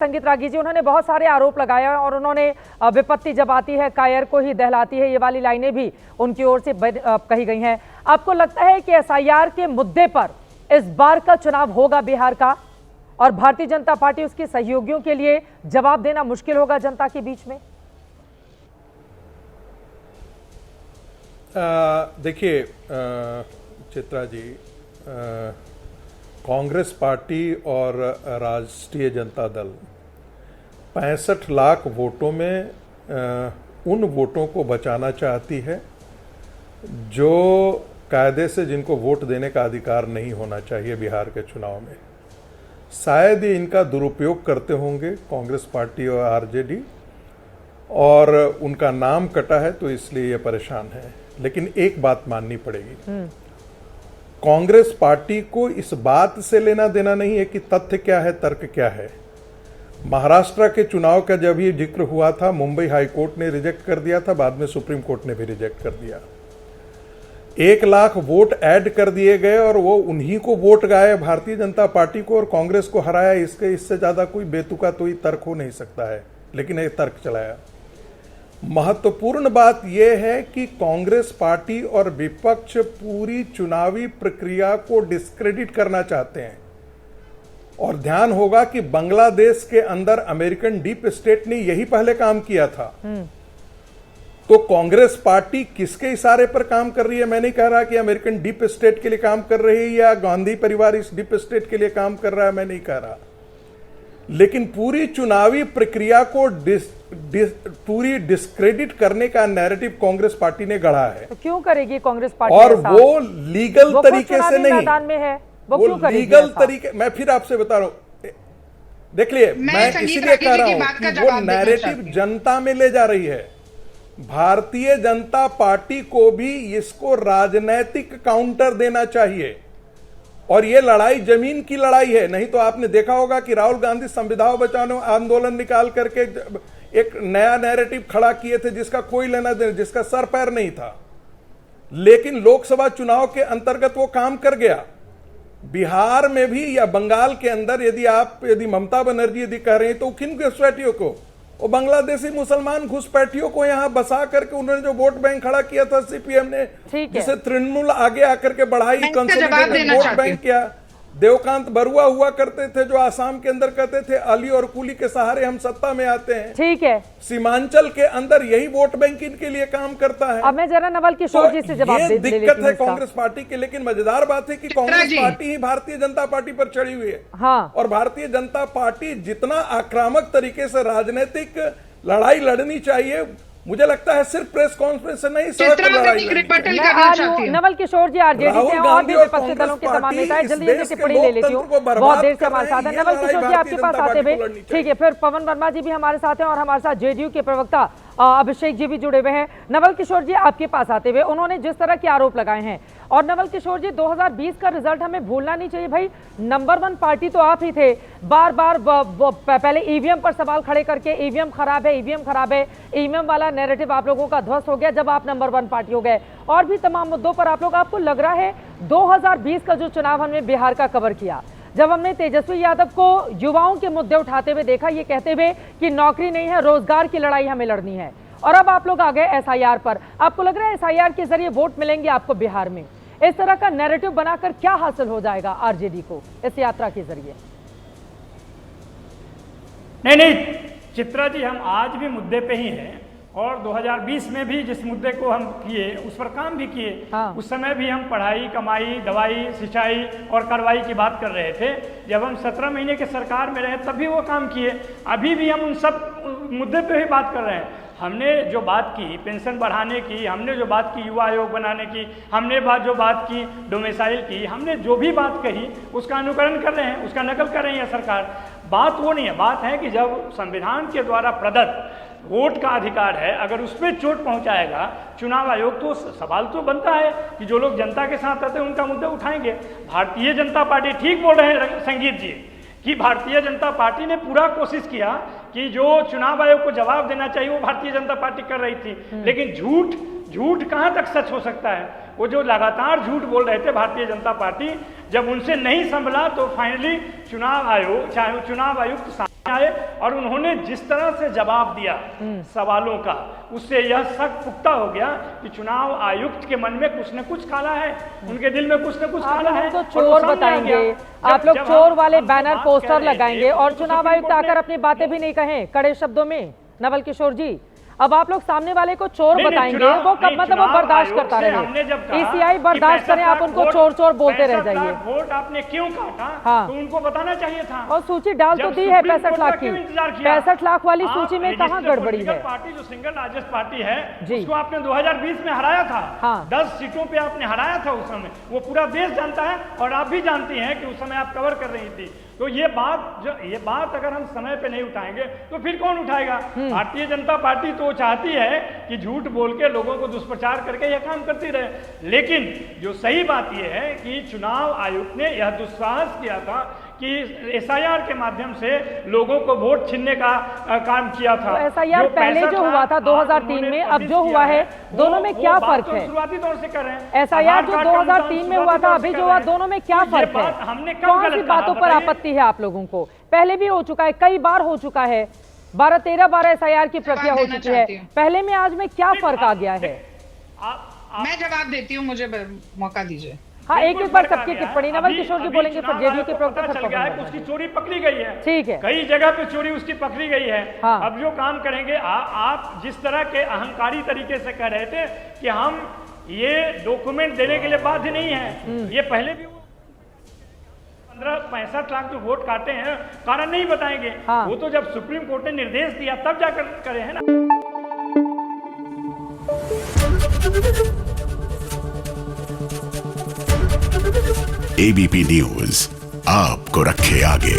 संगीत रागी जी, उन्होंने बहुत सारे आरोप लगाए और उन्होंने विपत्ति जब आती है कायर को ही दहलाती है, ये वाली लाइनें भी उनकी ओर से कही गई हैं। आपको लगता है कि एसआईआर के मुद्दे पर इस बार का चुनाव होगा बिहार का और भारतीय जनता पार्टी उसके सहयोगियों के लिए जवाब देना मुश्किल होगा जनता के बीच में? देखिए चित्रा जी, कांग्रेस पार्टी और राष्ट्रीय जनता दल 65 लाख वोटों में उन वोटों को बचाना चाहती है जो कायदे से जिनको वोट देने का अधिकार नहीं होना चाहिए बिहार के चुनाव में। शायद ये इनका दुरुपयोग करते होंगे कांग्रेस पार्टी और आरजेडी, और उनका नाम कटा है तो इसलिए ये परेशान है। लेकिन एक बात माननी पड़ेगी, कांग्रेस पार्टी को इस बात से लेना देना नहीं है कि तथ्य क्या है, तर्क क्या है। महाराष्ट्र के चुनाव का जब ये जिक्र हुआ था, मुंबई हाईकोर्ट ने रिजेक्ट कर दिया था, बाद में सुप्रीम कोर्ट ने भी रिजेक्ट कर दिया। 1 लाख वोट ऐड कर दिए गए और वो उन्हीं को वोट गए, भारतीय जनता पार्टी को, और कांग्रेस को हराया। इससे ज्यादा कोई बेतुका तो ही तर्क हो नहीं सकता है, लेकिन एक तर्क चलाया। महत्वपूर्ण बात यह है कि कांग्रेस पार्टी और विपक्ष पूरी चुनावी प्रक्रिया को डिस्क्रेडिट करना चाहते हैं। और ध्यान होगा कि बांग्लादेश के अंदर अमेरिकन डीप स्टेट ने यही पहले काम किया था। तो कांग्रेस पार्टी किसके इशारे पर काम कर रही है? मैं नहीं कह रहा कि अमेरिकन डीप स्टेट के लिए काम कर रही है या गांधी परिवार इस डीप स्टेट के लिए काम कर रहा है, मैं नहीं कह रहा। लेकिन पूरी चुनावी प्रक्रिया को पूरी डिस्क्रेडिट करने का नैरेटिव कांग्रेस पार्टी ने गढ़ा है। तो क्यों करेगी कांग्रेस पार्टी? और वो लीगल तरीके से नहीं, मैदान में है, वो क्यों करेगी लीगल तरीके? मैं फिर आपसे बता रहा हूं, देख लिए, मैं इसीलिए कह रहा हूं कि वो नैरेटिव जनता में ले जा रही है। भारतीय जनता पार्टी को भी इसको राजनैतिक काउंटर देना चाहिए, और ये लड़ाई जमीन की लड़ाई है। नहीं तो आपने देखा होगा कि राहुल गांधी संविधान बचाओ आंदोलन निकाल करके एक नया नैरेटिव खड़ा किए थे जिसका कोई लेना देना, जिसका सर पैर नहीं था, लेकिन लोकसभा चुनाव के अंतर्गत वो काम कर गया। बिहार में भी या बंगाल के अंदर यदि ममता बनर्जी यदि कह रही हैं तो किन घुसपैठियों को, वो बांग्लादेशी मुसलमान घुसपैठियों को यहां बसा करके उन्होंने जो वोट बैंक खड़ा किया था सीपीएम ने, जिसे तृणमूल आगे आकर के बढ़ाई, कंसोलिडेटेड वोट बैंक किया। देवकांत बरुआ हुआ करते थे जो आसाम के अंदर कहते थे अली और कुली के सहारे हम सत्ता में आते हैं। ठीक है, सीमांचल के अंदर यही वोट बैंक इनके लिए काम करता है। अब मैं जरा नवल किशोर जी से जवाब दे लेती हूं। दिक्कत है कांग्रेस पार्टी की, लेकिन मजेदार बात है कि कांग्रेस पार्टी ही भारतीय जनता पार्टी पर चढ़ी हुई है। हाँ। और भारतीय जनता पार्टी जितना आक्रामक तरीके से राजनीतिक लड़ाई लड़नी चाहिए, मुझे लगता है सिर्फ प्रेस कॉन्फ्रेंस से नहीं, सड़क पर लड़ाई। नवल किशोर जी आरजेडी से और भी विपक्षी दलों के तमाम नेता है, जल्दी जल्दी टिप्पणी ले लेती हूँ, बहुत देर से हमारे साथ है। नवल किशोर जी आपके पास आते हुए, ठीक है, फिर पवन वर्मा जी भी हमारे साथ हैं और हमारे साथ जेडीयू के प्रवक्ता अभिषेक जी भी जुड़े हुए हैं। नवल किशोर जी आपके पास आते हुए, उन्होंने जिस तरह के आरोप लगाए हैं, और नवल किशोर जी 2020 का रिजल्ट हमें भूलना नहीं चाहिए भाई। नंबर 1 पार्टी तो आप ही थे, बार बार पहले ईवीएम पर सवाल खड़े करके ईवीएम खराब है, ईवीएम खराब है, ईवीएम वाला नैरेटिव आप लोगों का ध्वस्त हो गया जब आप नंबर 1 पार्टी हो गए। और भी तमाम मुद्दों पर आपको लग रहा है 2020 का जो चुनाव हमने बिहार का कवर किया, जब हमने तेजस्वी यादव को युवाओं के मुद्दे उठाते हुए देखा, ये कहते हुए कि नौकरी नहीं है, रोजगार की लड़ाई हमें लड़नी है, और अब आप लोग आ गए एसआईआर पर। आपको लग रहा है एसआईआर के जरिए वोट मिलेंगे आपको बिहार में? इस तरह का नैरेटिव बनाकर क्या हासिल हो जाएगा आरजेडी को इस यात्रा के जरिए? नहीं चित्रा जी, हम आज भी मुद्दे पे ही हैं, और 2020 में भी जिस मुद्दे को हम किए उस पर काम भी किए। हाँ। उस समय भी हम पढ़ाई, कमाई, दवाई, सिंचाई और कार्रवाई की बात कर रहे थे। जब हम 17 महीने के सरकार में रहे तब भी वो काम किए। अभी भी हम उन सब मुद्दे पे ही बात कर रहे हैं। हमने जो बात की पेंशन बढ़ाने की, हमने जो बात की युवा आयोग बनाने की, हमने जो बात की डोमिसाइल की, हमने जो भी बात कही उसका अनुकरण कर रहे हैं, उसका नकल कर रही है सरकार। बात वो नहीं है, बात है कि जब संविधान के द्वारा प्रदत्त वोट का अधिकार है, अगर उस पर चोट पहुंचाएगा चुनाव आयोग, तो सवाल तो बनता है कि जो लोग जनता के साथ रहते हैं उनका मुद्दा उठाएंगे। भारतीय जनता पार्टी ठीक बोल रहे हैं संगीत जी कि भारतीय जनता पार्टी ने पूरा कोशिश किया कि जो चुनाव आयोग को जवाब देना चाहिए वो भारतीय जनता पार्टी कर रही थी, लेकिन झूठ कहां तक सच हो सकता है? वो जो लगातार झूठ बोल रहे थे भारतीय जनता पार्टी, जब उनसे नहीं संभला तो फाइनली चुनाव आयोग, चाहे चुनाव आयुक्त आए और उन्होंने जिस तरह से जवाब दिया सवालों का, उससे यह शक पुख्ता हो गया कि चुनाव आयुक्त के मन में कुछ न कुछ काला है, उनके दिल में कुछ न कुछ काला है। तो चोर बताएंगे, आप लोग चोर वाले बैनर पोस्टर लगाएंगे और चुनाव आयुक्त आकर अपनी बातें भी नहीं कहें कड़े शब्दों में। नवल किशोर जी, अब आप लोग सामने वाले को चोर बताएंगे, वो कब मतलब वो बर्दाश्त करता रहे? ईसीआई बर्दाश्त करें, आप उनको चोर चोर बोलते रह जाइए। वोट आपने क्यों काटा? हाँ। तो उनको बताना चाहिए था। और सूची डाल तो दी है 65 लाख की, 65 लाख वाली सूची में कहाँ गड़बड़ी है? पार्टी जो सिंगल लार्जेस्ट पार्टी है, जी, उसको आपने 2020 में हराया था। हाँ। 10 सीटों पे आपने हराया था उस समय, वो पूरा देश जानता है और आप भी जानती हैं कि उस समय आप कवर कर रही थी। तो ये बात अगर हम समय पे नहीं उठाएंगे तो फिर कौन उठाएगा? भारतीय जनता पार्टी तो चाहती है कि झूठ बोल के लोगों को दुष्प्रचार करके यह काम करती रहे, लेकिन जो सही बात यह है कि चुनाव आयोग ने यह दुस्साहस किया था कि एसआईआर के माध्यम से लोगों को वोट छीनने का काम किया था। तो एसआईआर पहले जो हुआ था 2003 में, अब जो हुआ है, दोनों में क्या फर्क है? शुरुआती दौर से कर रहे हैं। एसआईआर जो 2003 में हुआ था, अभी जो हुआ, दोनों में क्या फर्क है? हमने कौन सी बातों पर आपत्ति है आप लोगों को? पहले भी हो चुका है, कई बार हो चुका है, 12-13 बार एसआईआर की प्रक्रिया हो चुकी है। पहले में आज में क्या फर्क आ गया है? मैं जवाब देती हूँ, मुझे मौका दीजिए। हाँ, एक बार सबकी टिप्पणी। नवल किशोर जी बोलेंगे, फिर जेडीयू के प्रवक्ता चल गया है कि उसकी चोरी पकड़ी गई है। ठीक है, कई जगह पे चोरी उसकी पकड़ी गई है। हाँ। अब जो काम करेंगे, आप जिस तरह के अहंकारी तरीके से कह रहे थे कि हम ये डॉक्यूमेंट देने के लिए बाध्य नहीं है, ये पहले भी 65 लाख जो वोट काटे हैं, कारण नहीं बताएंगे। हाँ। वो तो जब सुप्रीम कोर्ट ने निर्देश दिया तब जाकर करे हैं ना। एबीपी न्यूज आपको रखे आगे।